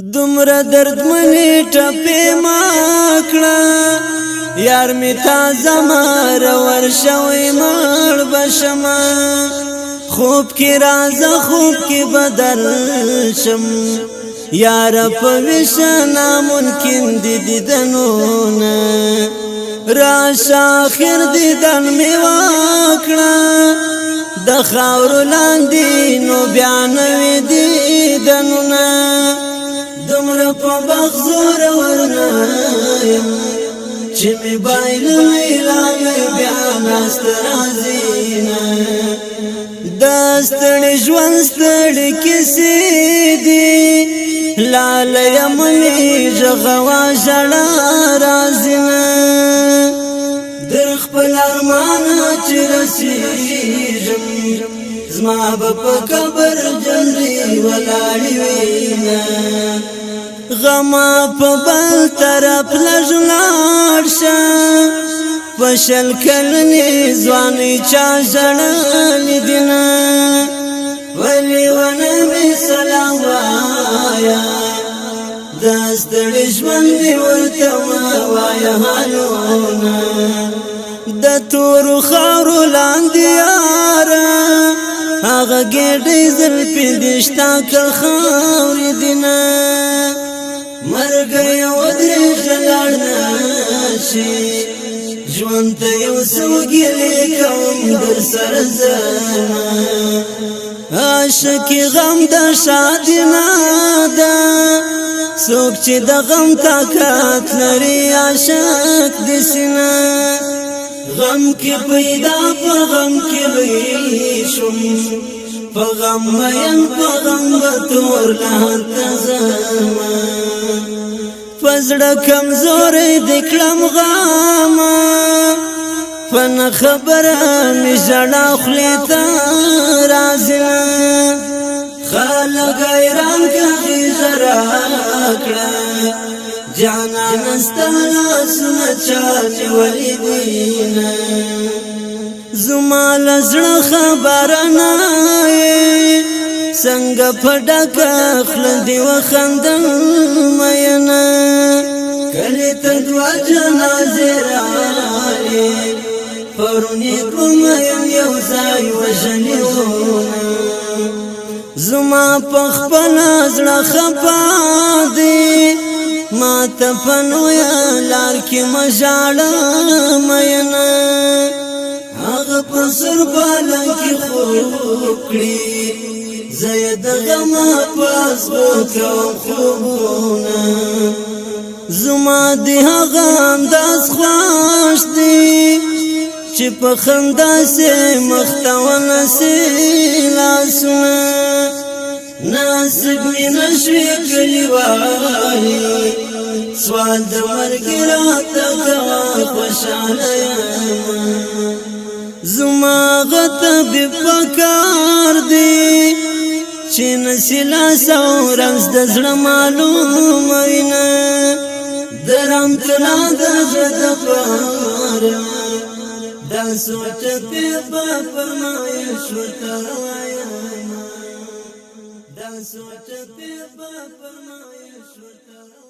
دومره درد منی ټپې ماکړه یار می تازه مار ورشوي مړ بشما خوب کی رازه خوب کی بدل شم یار په وشنا ممکن دي دیدنونه راش اخر دیدن می واکړه د خاور لاندې نو بیان وی دیدنونه دومره په بغزور ورنایم چې می بایل ویلای بیان استرازینا دستړ ژوند ستړ کیسې دی لال یمنی ژغوا ژړا رازینا در خپل ارمان چې رسیږم زما په قبر جنډي ولاړی وینا غما په بل طرف لژلاړ شه فشل کلنی ځواني چا ژړل دینا ولی ونه می سلام وایا دستړ ژوند ورته وایا حالونه د تور خاور لاندې یاره هغه ګډې زلفې دشتا کل خاور دینا مرګ یو درې ژړل نشي ژوند ته یو سوګلې کوم در سره زما عاشق غم د شادي نه ده څوک چې د غم طاقت لري عاشق د سینه غم کې پیدا په غم کې وي شم په غم یم په غم تور لهته زما فزړه کمزور دکړم غم فن خبره می ژړا خلیته رازنا خلق ایران کې زرا کړه جانان استلا سن چالي ولیدینا زما لزړه خبر نه څنګه پډک خل دی وخندم مینا کله ته دوا جنازه رالی پرونی کوم یو ځای وژنیونه زما په خپل زړه خپا دی ما ته پنو یا لار کې مژاړه مینا هغه پسر بالا کې خوب کړی زید غم پاس وکم خوبونه زما دی هغه انداز خوش دی چې په خندا سه مختون سه لاسونه ناسب می نشوی کلیوالی سوال د مرګ راته کوا خوشاله زما غته بپکار دی چې نسلا سورز د زړه معلوم وینا درم تلا د زړه پار دا سوچ په فرمایش ورته دا سوچ په فرمایش ورته